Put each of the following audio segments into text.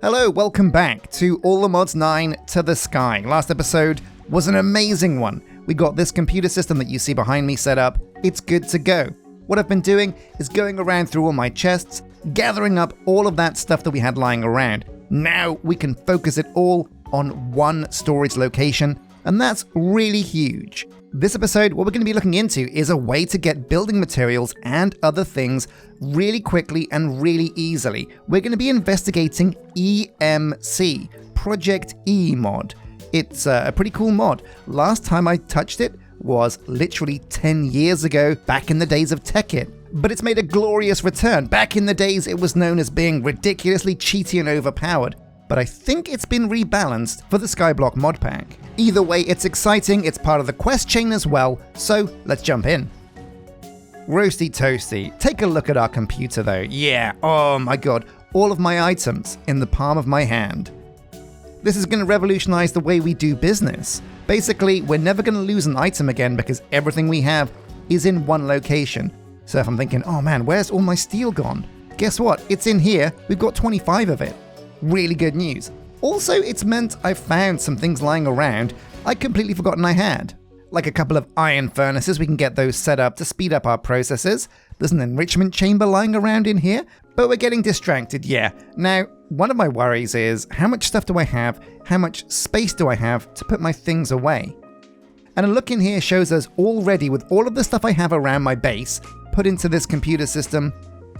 Hello, welcome back to All the Mods 9 to the Sky. Last episode was an amazing one. We got this computer system that you see behind me set up. It's good to go. What I've been doing is going around through all my chests, gathering up all of that stuff that we had lying around. Now we can focus it all on one storage location, and that's really huge. This episode, what we're going to be looking into is a way to get building materials and other things really quickly and really easily. We're going to be investigating EMC, Project E mod. It's a pretty cool mod. Last time I touched it was literally 10 years ago, back in the days of Tekkit. But it's made a glorious return. Back in the days, it was known as being ridiculously cheaty and overpowered. But I think it's been rebalanced for the Skyblock mod pack. Either way, it's exciting, it's part of the quest chain as well, so let's jump in. Roasty toasty, take a look at our computer though. Yeah, oh my god, all of my items in the palm of my hand. This is going to revolutionize the way we do business. Basically, we're never going to lose an item again because everything we have is in one location. So if I'm thinking, oh man, where's all my steel gone? Guess what? It's in here. We've got 25 of it. Really good news. Also, it's meant I've found some things lying around I'd completely forgotten I had. Like a couple of iron furnaces, we can get those set up to speed up our processes. There's an enrichment chamber lying around in here, but we're getting distracted, yeah. Now, one of my worries is, how much stuff do I have? How much space do I have to put my things away? And a look in here shows us already, with all of the stuff I have around my base put into this computer system,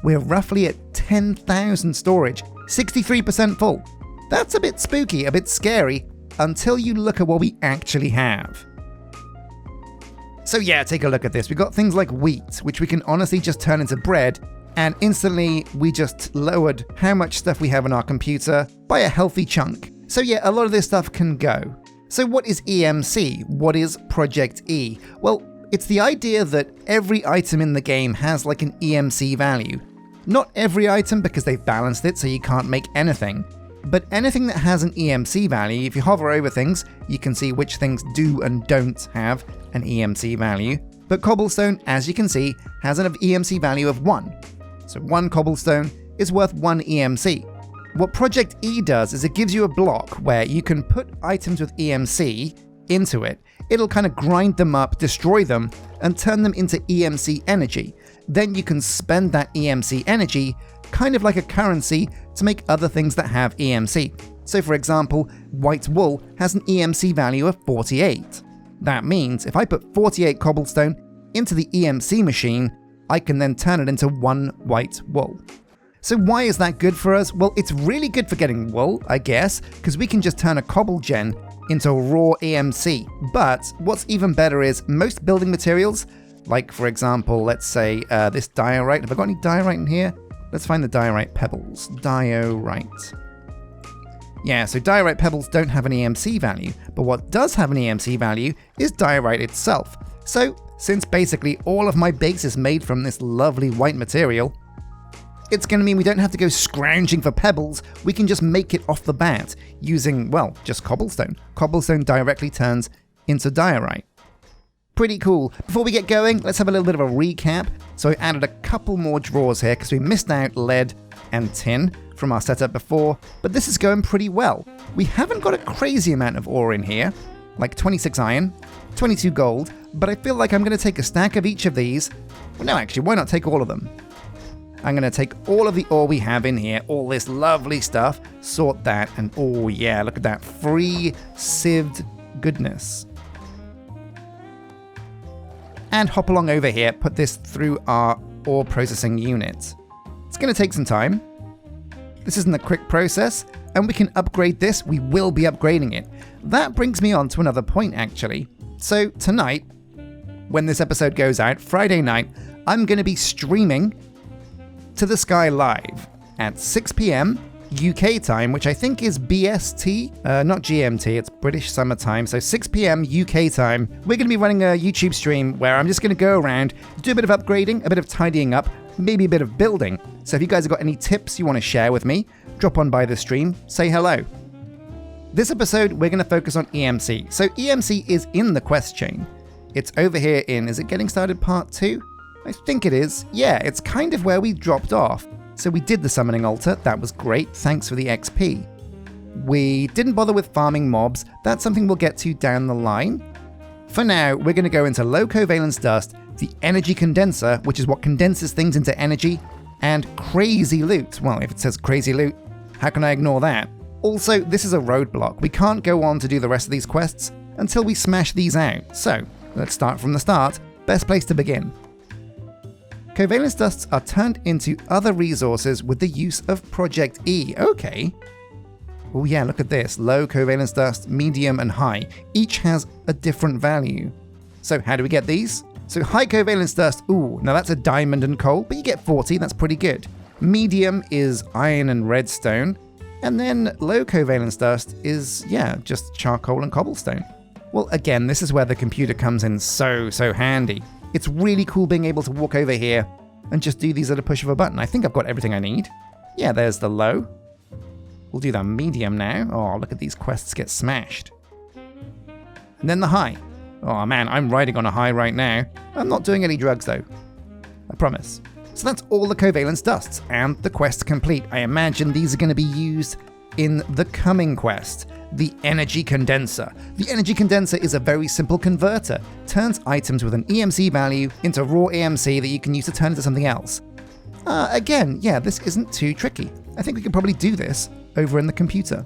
we're roughly at 10,000 storage, 63% full. That's a bit spooky, a bit scary, until you look at what we actually have. So yeah, take a look at this. We've got things like wheat, which we can honestly just turn into bread, and instantly we just lowered how much stuff we have on our computer by a healthy chunk. So yeah, a lot of this stuff can go. So what is EMC? What is Project E? Well, it's the idea that every item in the game has like an EMC value. Not every item, because they've balanced it so you can't make anything. But anything that has an EMC value, if you hover over things, you can see which things do and don't have an EMC value. But cobblestone, as you can see, has an EMC value of 1. So 1 cobblestone is worth 1 EMC. What Project E does is it gives you a block where you can put items with EMC into it. It'll kind of grind them up, destroy them, and turn them into EMC energy. Then you can spend that EMC energy kind of like a currency to make other things that have EMC. So for example, white wool has an EMC value of 48. That means if I put 48 cobblestone into the EMC machine, I can then turn it into 1 white wool. So why is that good for us? Well, it's really good for getting wool, I guess, because we can just turn a cobble gen into raw EMC. But what's even better is most building materials, like for example, let's say this diorite. Have I got any diorite in here? Let's find the diorite pebbles. Diorite. Yeah, so diorite pebbles don't have an EMC value, but what does have an EMC value is diorite itself. So, since basically all of my base is made from this lovely white material, it's going to mean we don't have to go scrounging for pebbles, we can just make it off the bat using, well, just cobblestone. Cobblestone directly turns into diorite. Pretty cool. Before we get going, let's have a little bit of a recap. So I added a couple more drawers here because we missed out lead and tin from our setup before, but this is going pretty well. We haven't got a crazy amount of ore in here, like 26 iron, 22 gold, but I feel like I'm going to take a stack of each of these. Well, no, actually, why not take all of them? I'm going to take all of the ore we have in here, all this lovely stuff, sort that, and oh yeah, look at that free sieved goodness. And hop along over here, put this through our ore processing unit. It's going to take some time. This isn't a quick process, and we can upgrade this. We will be upgrading it. That brings me on to another point, actually. So tonight, when this episode goes out, Friday night, I'm going to be streaming To the Sky live at 6 p.m. UK time, which I think is BST, not GMT, it's British Summer Time, so 6 p.m. UK time. We're going to be running a YouTube stream where I'm just going to go around, do a bit of upgrading, a bit of tidying up, maybe a bit of building. So if you guys have got any tips you want to share with me, drop on by the stream, say hello. This episode, we're going to focus on EMC. So EMC is in the quest chain. It's over here in, is it Getting Started Part 2? I think it is. Yeah, it's kind of where we dropped off. So we did the summoning altar, that was great, thanks for the XP. We didn't bother with farming mobs. That's something we'll get to down the line. For now, we're going to go into low covalence dust, the energy condenser, which is what condenses things into energy, and crazy loot. Well, if it says crazy loot, how can I ignore that? Also, this is a roadblock. We can't go on to do the rest of these quests until we smash these out. So, let's start from the start. Best place to begin. Covalence dusts are turned into other resources with the use of Project E. Okay. Oh yeah, look at this. Low covalence dust, medium, and high. Each has a different value. So how do we get these? So high covalence dust, ooh, now that's a diamond and coal, but you get 40, that's pretty good. Medium is iron and redstone. And then low covalence dust is, yeah, just charcoal and cobblestone. Well, again, this is where the computer comes in so handy. It's really cool being able to walk over here and just do these at a push of a button. I think I've got everything I need. Yeah, there's the low. We'll do the medium now. Oh, look at these quests get smashed. And then the high. Oh man, I'm riding on a high right now. I'm not doing any drugs though. I promise. So that's all the covalence dusts and the quest complete. I imagine these are going to be used in the coming quest, the energy condenser. The energy condenser is a very simple converter. Turns items with an EMC value into raw EMC that you can use to turn into something else. Again, yeah, this isn't too tricky. I think we can probably do this over in the computer.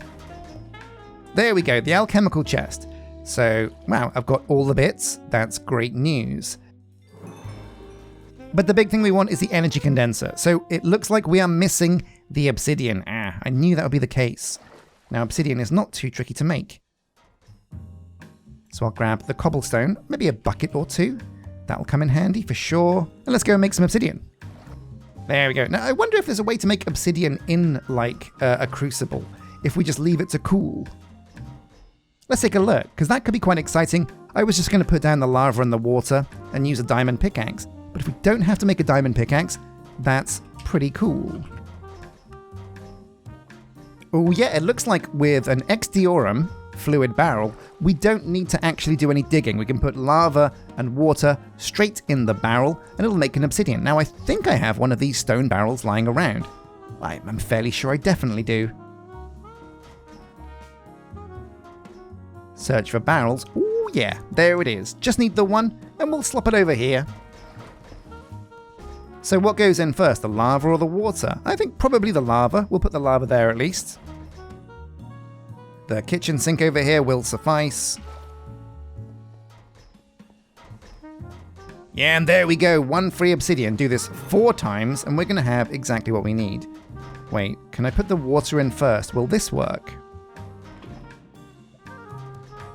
There we go, the alchemical chest. So, wow, I've got all the bits. That's great news. But the big thing we want is the energy condenser. So it looks like we are missing the obsidian. I knew that would be the case. Now, obsidian is not too tricky to make. So I'll grab the cobblestone, maybe a bucket or two. That'll come in handy for sure. And let's go and make some obsidian. There we go. Now, I wonder if there's a way to make obsidian in, like, a crucible, if we just leave it to cool. Let's take a look, because that could be quite exciting. I was just going to put down the lava and the water and use a diamond pickaxe. But if we don't have to make a diamond pickaxe, that's pretty cool. Oh yeah, it looks like with an Exdiorum fluid barrel, we don't need to actually do any digging. We can put lava and water straight in the barrel and it'll make an obsidian. Now I think I have one of these stone barrels lying around. I'm fairly sure I definitely do. Search for barrels. Oh yeah, there it is. Just need the one and we'll slop it over here. So what goes in first, the lava or the water? I think probably the lava. We'll put the lava there at least. The kitchen sink over here will suffice. Yeah, and there we go. 1 free obsidian. Do this 4 times and we're going to have exactly what we need. Wait, can I put the water in first? Will this work?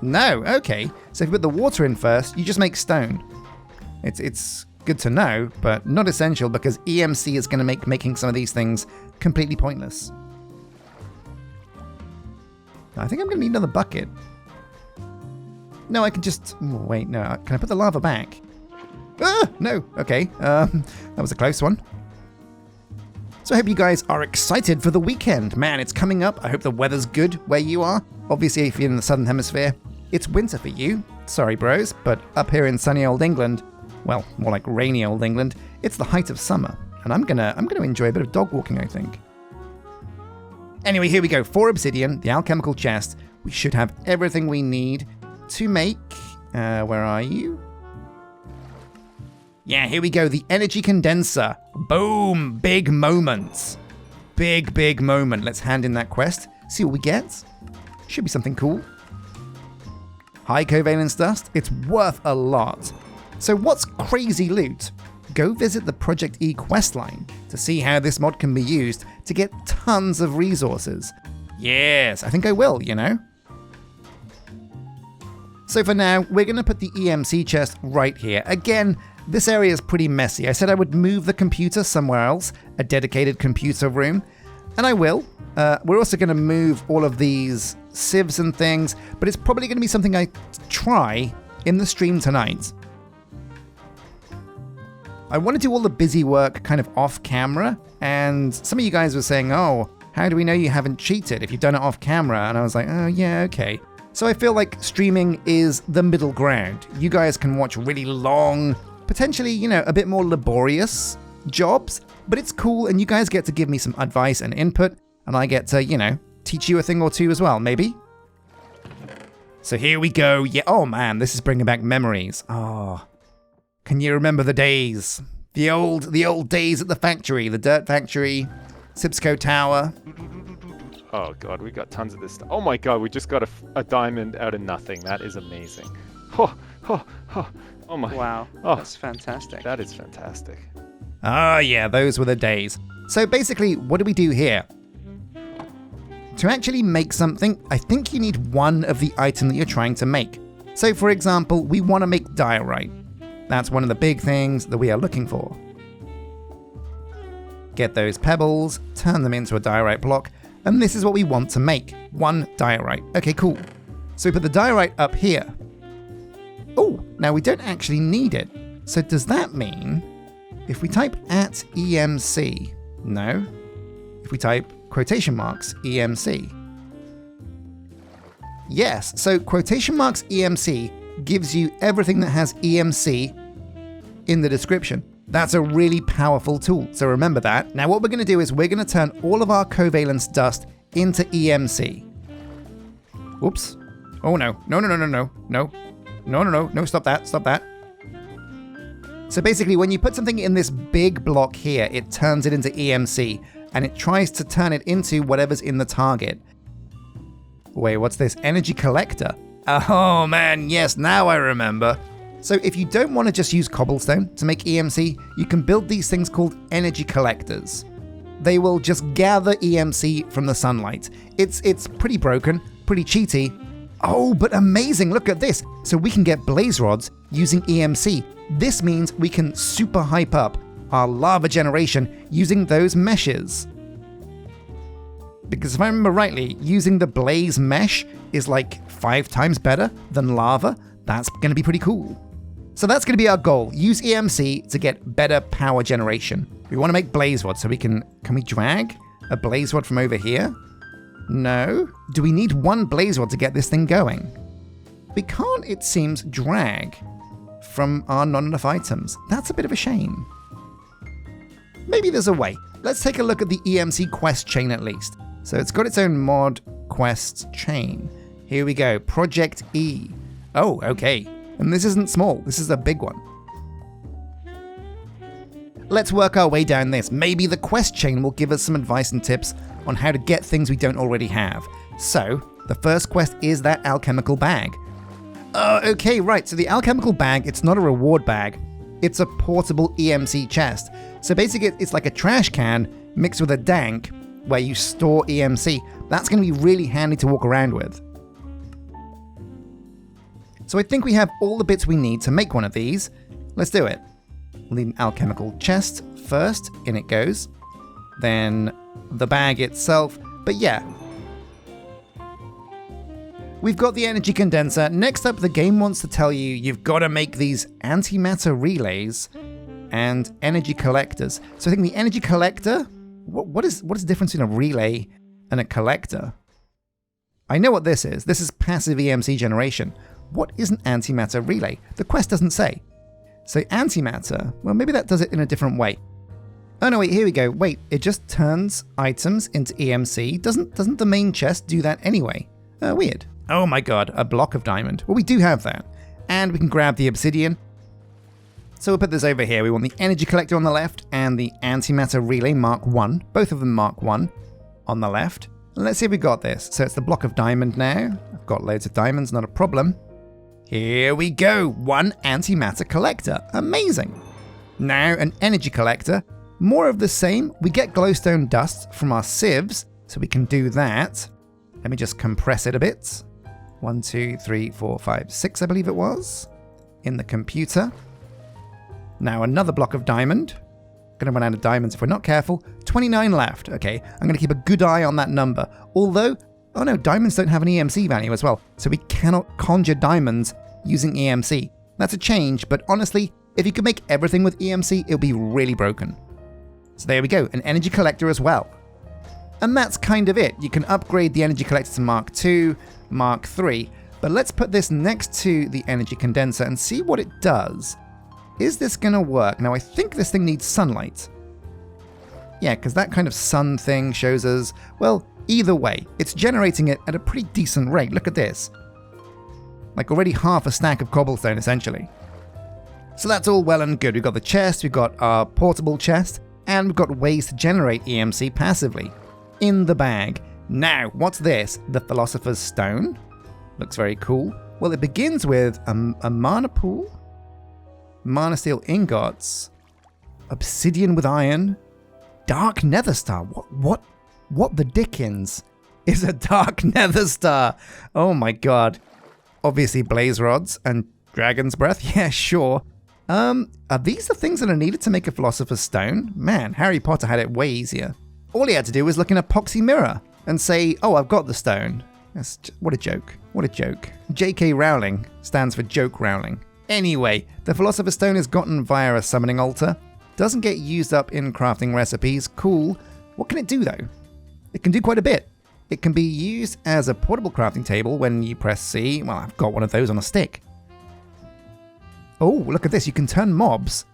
No, okay. So if you put the water in first, you just make stone. It's good to know, but not essential because EMC is going to make making some of these things completely pointless. I think I'm going to need another bucket. No, I can just... Wait, no. Can I put the lava back? Ah, no. Okay. That was a close one. So I hope you guys are excited for the weekend. Man, it's coming up. I hope the weather's good where you are. Obviously, if you're in the southern hemisphere, it's winter for you. Sorry, bros, but up here in sunny old England, well, more like rainy old England, it's the height of summer, and I'm gonna enjoy a bit of dog walking, I think. Anyway, here we go. 4 obsidian, the alchemical chest. We should have everything we need to make... where are you? Yeah, here we go. The energy condenser. Boom! Big moment. Big moment. Let's hand in that quest. See what we get. Should be something cool. High covalence dust. It's worth a lot. So what's crazy loot? Go visit the Project E questline to see how this mod can be used to get tons of resources. Yes, I think I will, you know. So for now, we're going to put the EMC chest right here. Again, this area is pretty messy. I said I would move the computer somewhere else, a dedicated computer room, and I will. We're also going to move all of these sieves and things, but it's probably going to be something I try in the stream tonight. I want to do all the busy work kind of off camera, and some of you guys were saying, oh, how do we know you haven't cheated if you've done it off camera? And I was like, oh yeah, okay. So I feel like streaming is the middle ground. You guys can watch really long, potentially, you know, a bit more laborious jobs, but it's cool and you guys get to give me some advice and input, and I get to, you know, teach you a thing or two as well, maybe? So here we go. Yeah, oh man, this is bringing back memories. Oh, can you remember the days? The old days at the factory, the dirt factory, Sipsco Tower. Oh god, we got tons of this stuff. Oh my god, we just got a diamond out of nothing. That is amazing. Oh my. Wow, oh, that's fantastic. That is fantastic. Ah, yeah, those were the days. So basically, what do we do here? To actually make something, I think you need one of the item that you're trying to make. So for example, we want to make diorite. That's one of the big things that we are looking for. Get those pebbles, turn them into a diorite block, and this is what we want to make, one diorite. Okay, cool. So we put the diorite up here. Oh, now we don't actually need it. So does that mean if we type @EMC, no. If we type quotation marks EMC. Yes, so quotation marks EMC gives you everything that has EMC in the description. That's a really powerful tool, so remember that. Now what we're going to do is we're going to turn all of our covalence dust into EMC. Oops. Oh no, no, stop that. So basically when you put something in this big block here, it turns it into EMC, and it tries to turn it into whatever's in the target. Wait, what's this? Energy collector. Oh man, yes, now I remember. So if you don't want to just use cobblestone to make EMC, you can build these things called energy collectors. They will just gather EMC from the sunlight. It's pretty broken, pretty cheaty. Oh, but amazing, look at this. So we can get blaze rods using EMC. This means we can super hype up our lava generation using those meshes. Because if I remember rightly, using the blaze mesh is like 5 times better than lava. That's going to be pretty cool. So that's going to be our goal. Use EMC to get better power generation. We want to make blaze rods, so can we drag a blaze rod from over here? No. Do we need one blaze rod to get this thing going? We can't, it seems, drag from our not enough items. That's a bit of a shame. Maybe there's a way. Let's take a look at the EMC quest chain at least. So it's got its own mod quest chain. Here we go, Project E. Oh, okay. And this isn't small, this is a big one. Let's work our way down this. Maybe the quest chain will give us some advice and tips on how to get things we don't already have. So, the first quest is that alchemical bag. Okay, right, so the alchemical bag, it's not a reward bag. It's a portable EMC chest. So basically, it's like a trash can mixed with a dank where you store EMC. That's going to be really handy to walk around with. So I think we have all the bits we need to make one of these. Let's do it. We'll need an alchemical chest first. In it goes. Then the bag itself. But yeah. We've got the energy condenser. Next up, the game wants to tell you you've got to make these antimatter relays and energy collectors. So I think the energy collector, what is the difference between a relay and a collector? I know what this is. This is passive EMC generation. What is an antimatter relay? The quest doesn't say. So antimatter, well maybe that does it in a different way. Oh no, wait, here we go. Wait, it just turns items into EMC. Doesn't the main chest do that anyway? Weird. Oh my god, a block of diamond. Well, we do have that. And we can grab the obsidian. So we'll put this over here. We want the energy collector on the left and the antimatter relay Mark 1. Both of them Mark 1 on the left. Let's see if we got this. So it's the block of diamond now. I've got loads of diamonds, not a problem. Here we go. One antimatter collector. Amazing. Now an energy collector. More of the same. We get glowstone dust from our sieves, so we can do that. Let me just compress it a bit. 1, 2, 3, 4, 5, 6, I believe it was, in the computer. Now another block of diamond. Gonna run out of diamonds if we're not careful. 29 left. Okay, I'm gonna keep a good eye on that number. Although, oh no, diamonds don't have an EMC value as well, so we cannot conjure diamonds using EMC. That's a change, but honestly, if you could make everything with EMC, it'll be really broken. So there we go, an energy collector as well. And that's kind of it. You can upgrade the energy collector to Mark 2, Mark 3, but let's put this next to the energy condenser and see what it does. Is this gonna work? Now I think this thing needs sunlight. Yeah, because that kind of sun thing shows us, well, Either way, it's generating it at a pretty decent rate. Look at this. Like already half a stack of cobblestone, essentially. So that's all well and good. We've got the chest, we've got our portable chest, and we've got ways to generate EMC passively. In the bag. Now, what's this? The Philosopher's Stone? Looks very cool. Well, it begins with a mana pool, mana steel ingots, obsidian with iron, dark nether star. What the dickens is a dark nether star? Oh my god. Obviously blaze rods and dragon's breath. Yeah, sure. Are these the things that are needed to make a Philosopher's Stone? Man, Harry Potter had it way easier. All he had to do was look in a epoxy mirror and say, oh, I've got the stone. What a joke. What a joke. J.K. Rowling stands for joke Rowling. Anyway, the Philosopher's Stone is gotten via a summoning altar. Doesn't get used up in crafting recipes. Cool. What can it do though? It can do quite a bit. It can be used as a portable crafting table when you press C. Well, I've got one of those on a stick. Oh, look at this. You can turn mobs.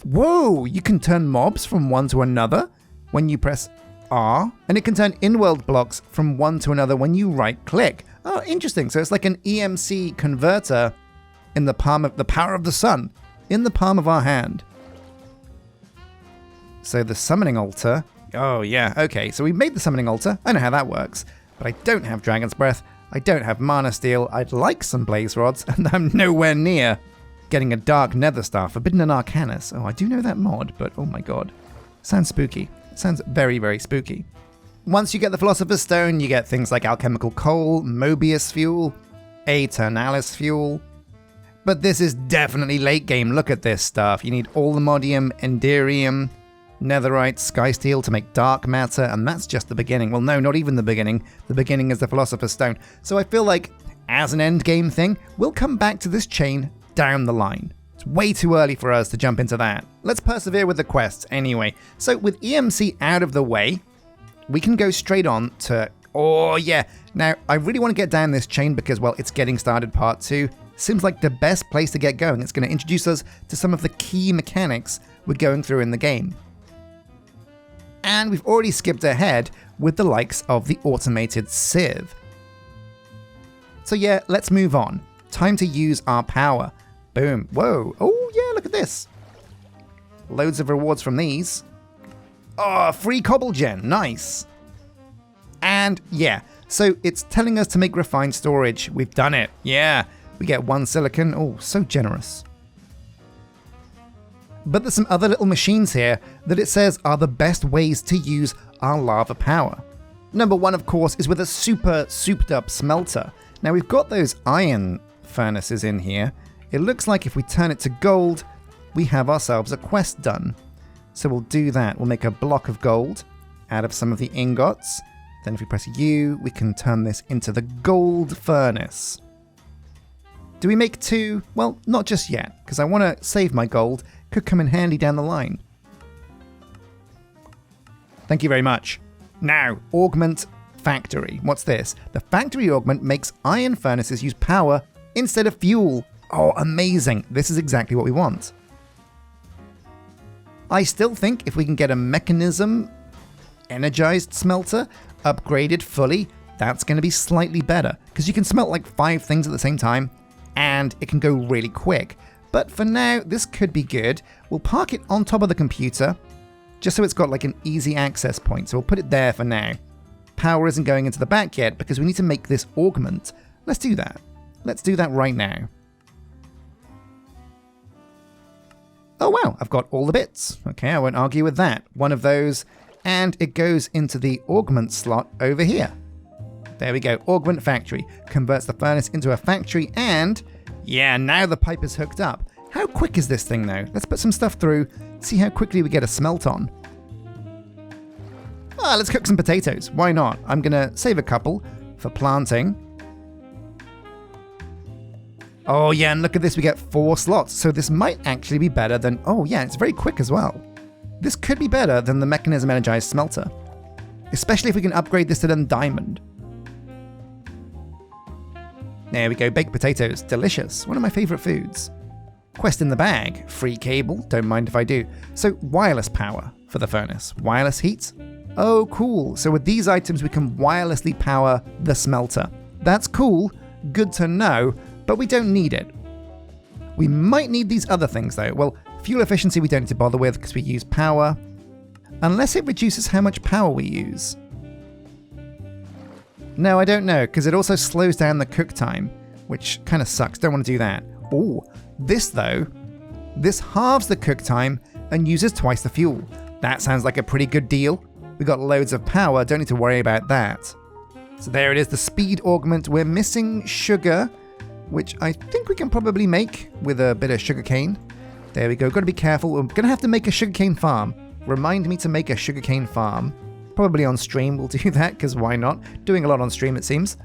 Whoa, you can turn mobs from one to another when you press R, and it can turn in-world blocks from one to another when you right-click. Oh, interesting. So it's like an EMC converter in the palm of the power of the sun, in the palm of our hand. So the summoning altar. Oh yeah, okay. So we made the summoning altar. I know how that works, but I don't have Dragon's Breath. I don't have Mana Steel. I'd like some Blaze Rods, and I'm nowhere near getting a Dark Nether Star, Forbidden and Arcanus. Oh, I do know that mod, but oh my god. Sounds spooky. Sounds very, very spooky. Once you get the Philosopher's Stone, you get things like alchemical coal, Mobius fuel, Aeternalis fuel. But this is definitely late game. Look at this stuff. You need Allthemodium, Enderium, Netherite, Skysteel to make dark matter, and that's just the beginning. Well, no, not even the beginning. The beginning is the Philosopher's Stone. So I feel like, as an end game thing, we'll come back to this chain down the line. It's way too early for us to jump into that. Let's persevere with the quests anyway. So with EMC out of the way, we can go straight on to... Oh yeah, now I really want to get down this chain because, well, it's Getting Started Part 2. Seems like the best place to get going. It's going to introduce us to some of the key mechanics we're going through in the game. And we've already skipped ahead with the likes of the automated sieve. So yeah, let's move on. Time to use our power. Boom. Whoa. Oh, yeah, look at this. Loads of rewards from these. Oh, free cobble gen. Nice. And yeah, so it's telling us to make refined storage. We've done it. Yeah, we get 1 silicon. Oh, so generous. But there's some other little machines here that it says are the best ways to use our lava power. Number 1, of course, is with a super souped up smelter. Now we've got those iron furnaces in here. It looks like if we turn it to gold, we have ourselves a quest done. So we'll do that. We'll make a block of gold out of some of the ingots. Then if we press U, we can turn this into the gold furnace. Do we make 2? Well, not just yet, because I want to save my gold. Could come in handy down the line. Thank you very much. Now, augment factory. What's this? The factory augment makes iron furnaces use power instead of fuel. Oh, amazing. This is exactly what we want. I still think if we can get a mechanism energized smelter upgraded fully, that's going to be slightly better, because you can smelt like 5 things at the same time and it can go really quick. But for now, this could be good. We'll park it on top of the computer just so it's got like an easy access point. So we'll put it there for now. Power isn't going into the back yet because we need to make this augment. Let's do that. Let's do that right now. Oh wow, I've got all the bits. Okay, I won't argue with that. One of those, and it goes into the augment slot over here. There we go, augment factory. Converts the furnace into a factory, and yeah, now the pipe is hooked up. How quick is this thing though? Let's put some stuff through, see how quickly we get a smelt on. Let's cook some potatoes. Why not? I'm gonna save a couple for planting. Oh yeah, and look at this, we get 4 slots. So this might actually be better than, oh yeah, it's very quick as well. This could be better than the mechanism energized smelter. Especially if we can upgrade this to then diamond. There we go, baked potatoes, delicious. One of my favorite foods. Quest in the bag, free cable, don't mind if I do. So wireless power for the furnace. Wireless heat, Oh, cool. So with these items, we can wirelessly power the smelter. That's cool, good to know, but we don't need it. We might need these other things though. Well, fuel efficiency we don't need to bother with because we use power. Unless it reduces how much power we use. No, I don't know, because it also slows down the cook time, which kind of sucks. Don't want to do that. Oh, this though, this halves the cook time and uses twice the fuel. That sounds like a pretty good deal. We got loads of power, don't need to worry about that. So there it is, the speed augment. We're missing sugar, which I think we can probably make with a bit of sugarcane. There we go, got to be careful. We're going to have to make a sugarcane farm. Remind me to make a sugarcane farm. Probably on stream we'll do that, because why not? Doing a lot on stream, it seems.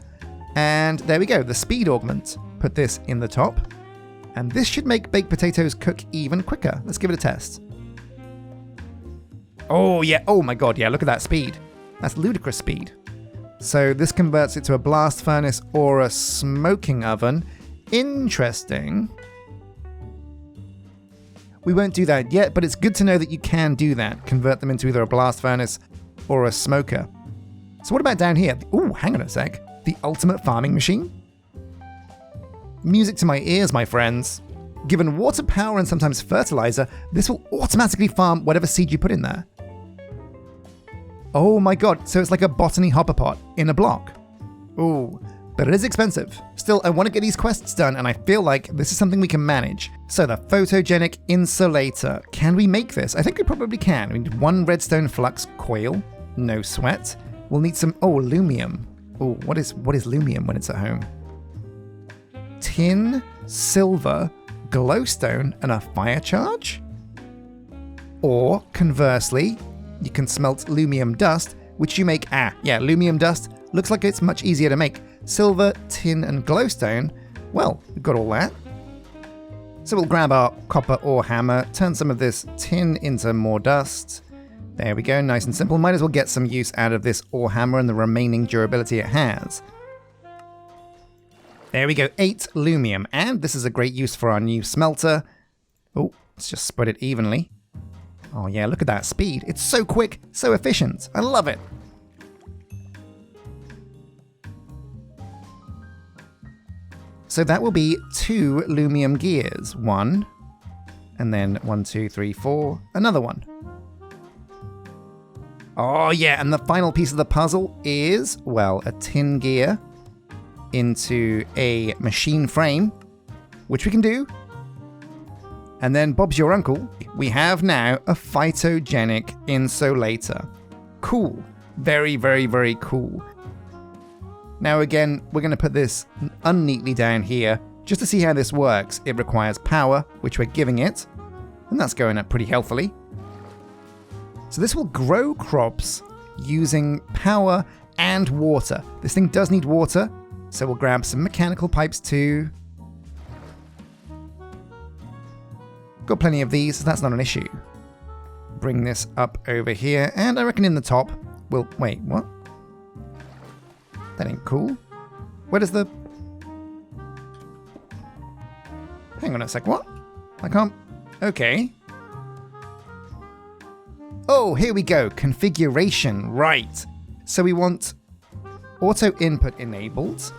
And there we go, the speed augment. Put this in the top. And this should make baked potatoes cook even quicker. Let's give it a test. Oh yeah, oh my god, yeah, look at that speed. That's ludicrous speed. So this converts it to a blast furnace or a smoking oven. Interesting. We won't do that yet, but it's good to know that you can do that. Convert them into either a blast furnace or a smoker. So what about down here? Ooh, hang on a sec. The ultimate farming machine? Music to my ears, my friends. Given water, power, and sometimes fertilizer, this will automatically farm whatever seed you put in there. Oh my god, so it's like a botany hopper pot in a block. Ooh, but it is expensive. Still, I want to get these quests done, and I feel like this is something we can manage. So the photogenic insulator. Can we make this? I think we probably can. We need 1 redstone flux coil. No sweat. We'll need some, oh, lumium. Oh, what is lumium when it's at home? Tin, silver, glowstone, and a fire charge? Or, conversely, you can smelt lumium dust, which you make, lumium dust. Looks like it's much easier to make. Silver, tin, and glowstone. Well, we've got all that. So we'll grab our copper ore hammer, turn some of this tin into more dust. There we go, nice and simple. Might as well get some use out of this ore hammer and the remaining durability it has. There we go, 8 lumium, and this is a great use for our new smelter. Oh, let's just spread it evenly. Oh yeah, look at that speed. It's so quick, so efficient. I love it. So that will be 2 lumium gears. 1, and then 1, 2, 3, 4, another one. Oh yeah, and the final piece of the puzzle is, well, a tin gear into a machine frame, which we can do. And then Bob's your uncle. We have now a phytogenic insulator. Cool. Very, very, very cool. Now again, we're going to put this unneatly down here just to see how this works. It requires power, which we're giving it, and that's going up pretty healthily. So this will grow crops using power and water. This thing does need water, so we'll grab some mechanical pipes too. Got plenty of these, so that's not an issue. Bring this up over here, and I reckon in the top we'll... Wait, what? That ain't cool. Where does the... Hang on a sec, what? I can't... Okay. Oh, here we go. Configuration, right. So we want auto input enabled,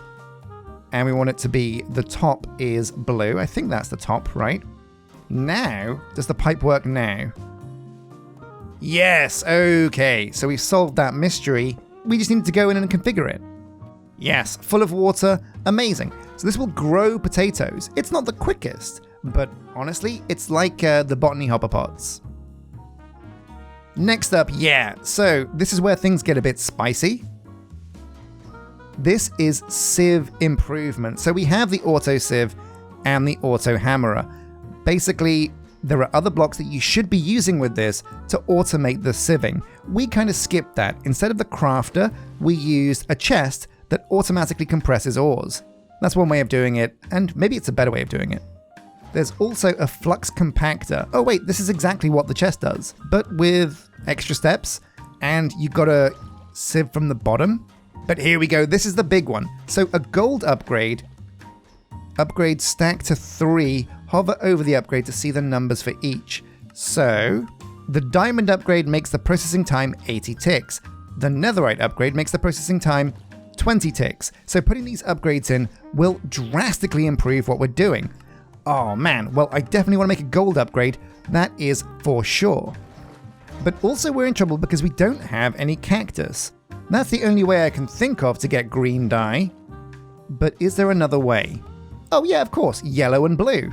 and we want it to be the top is blue. I think that's the top, right? Now, does the pipe work now? Yes, okay. So we've solved that mystery. We just need to go in and configure it. Yes, full of water, amazing. So this will grow potatoes. It's not the quickest, but honestly, it's like the botany hopper pots. Next up, yeah, so this is where things get a bit spicy. This is sieve improvement. So we have the auto sieve and the auto hammerer. Basically, there are other blocks that you should be using with this to automate the sieving. We kind of skipped that. Instead of the crafter, we used a chest that automatically compresses ores. That's one way of doing it, and maybe it's a better way of doing it. There's also a flux compactor. Oh wait, this is exactly what the chest does, but with extra steps, and you gotta sieve from the bottom. But here we go, this is the big one. So a gold upgrade stack to 3, hover over the upgrade to see the numbers for each. So The diamond upgrade makes the processing time 80 ticks. The netherite upgrade makes the processing time 20 ticks. So putting these upgrades in will drastically improve what we're doing. Oh man, well I definitely want to make a gold upgrade, that is for sure. But also we're in trouble because we don't have any cactus. That's the only way I can think of to get green dye. But is there another way? Oh yeah, of course, yellow and blue.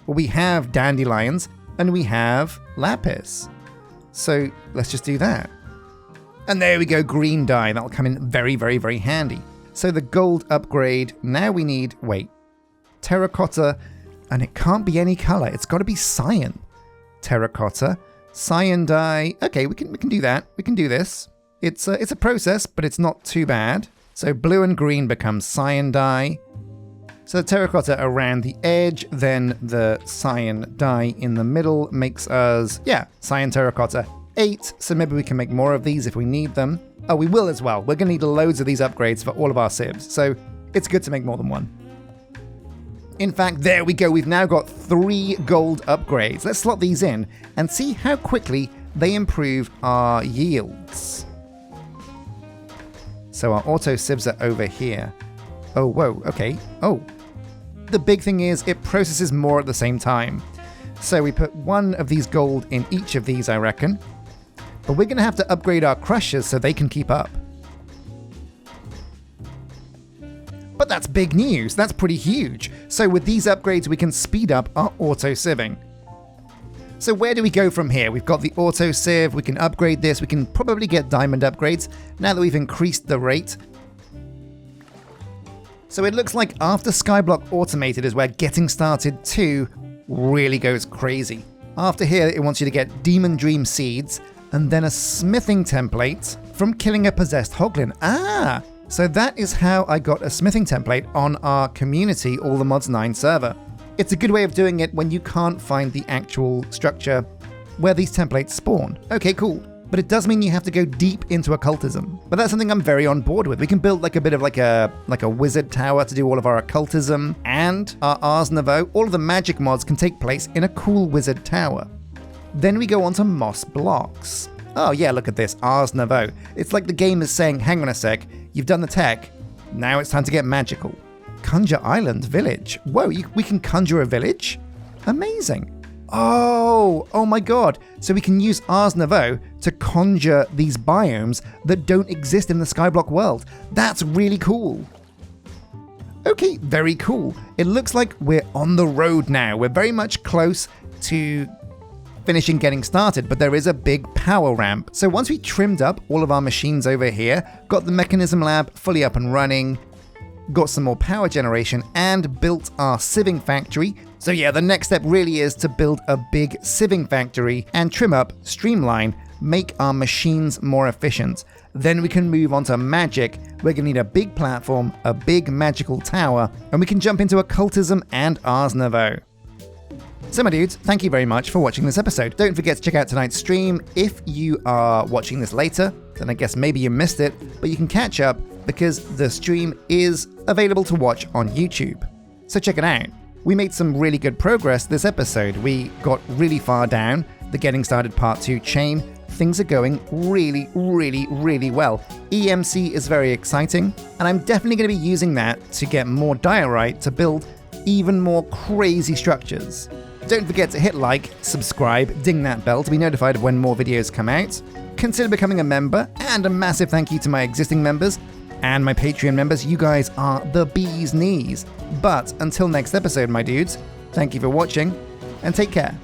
Well, we have dandelions and we have lapis. So let's just do that. And there we go, green dye. That'll come in very, very, very handy. So the gold upgrade, now we need, terracotta, and it can't be any color. It's got to be cyan. Terracotta, cyan dye. Okay, we can do that. We can do this. It's a process, but it's not too bad. So blue and green becomes cyan dye. So the terracotta around the edge, then the cyan dye in the middle makes us, cyan terracotta. 8, so maybe we can make more of these if we need them. Oh, we will as well. We're going to need loads of these upgrades for all of our civs, so it's good to make more than one. In fact, there we go. We've now got 3 gold upgrades. Let's slot these in and see how quickly they improve our yields. So our auto civs are over here. Oh, whoa, okay. Oh, the big thing is it processes more at the same time. So we put 1 of these gold in each of these, I reckon. But we're going to have to upgrade our crushers so they can keep up. But that's big news. That's pretty huge. So with these upgrades, we can speed up our auto sieving. So where do we go from here? We've got the auto sieve. We can upgrade this. We can probably get diamond upgrades now that we've increased the rate. So it looks like after Skyblock Automated is where Getting Started 2 really goes crazy. After here, it wants you to get Demon Dream Seeds, and then a smithing template from killing a possessed hoglin. Ah, so that is how I got a smithing template on our community All the Mods 9 server. It's a good way of doing it when you can't find the actual structure where these templates spawn. Okay, cool. But it does mean you have to go deep into occultism. But that's something I'm very on board with. We can build like a bit of like a wizard tower to do all of our occultism, and our Ars Nouveau, all of the magic mods can take place in a cool wizard tower. Then we go on to moss blocks. Oh yeah, look at this, Ars Nouveau. It's like the game is saying, hang on a sec, you've done the tech, now it's time to get magical. Conjure Island Village. Whoa, we can conjure a village? Amazing. Oh my god. So we can use Ars Nouveau to conjure these biomes that don't exist in the Skyblock world. That's really cool. Okay, very cool. It looks like we're on the road now. We're very much close to finishing Getting Started, but there is a big power ramp. So once we trimmed up all of our machines over here, got the mechanism lab fully up and running, got some more power generation, and built our sieving factory. So yeah, the next step really is to build a big sieving factory and trim up, streamline, make our machines more efficient. Then we can move on to magic. We're gonna need a big platform, a big magical tower, and we can jump into occultism and Ars Nouveau. So my dudes, thank you very much for watching this episode. Don't forget to check out tonight's stream. If you are watching this later, then I guess maybe you missed it, but you can catch up because the stream is available to watch on YouTube. So check it out. We made some really good progress this episode. We got really far down the Getting Started Part 2 chain. Things are going really, really, really well. EMC is very exciting, and I'm definitely going to be using that to get more diorite to build even more crazy structures. Don't forget to hit like, subscribe, ding that bell to be notified of when more videos come out. Consider becoming a member, and a massive thank you to my existing members and my Patreon members. You guys are the bee's knees. But until next episode, my dudes, thank you for watching, and take care.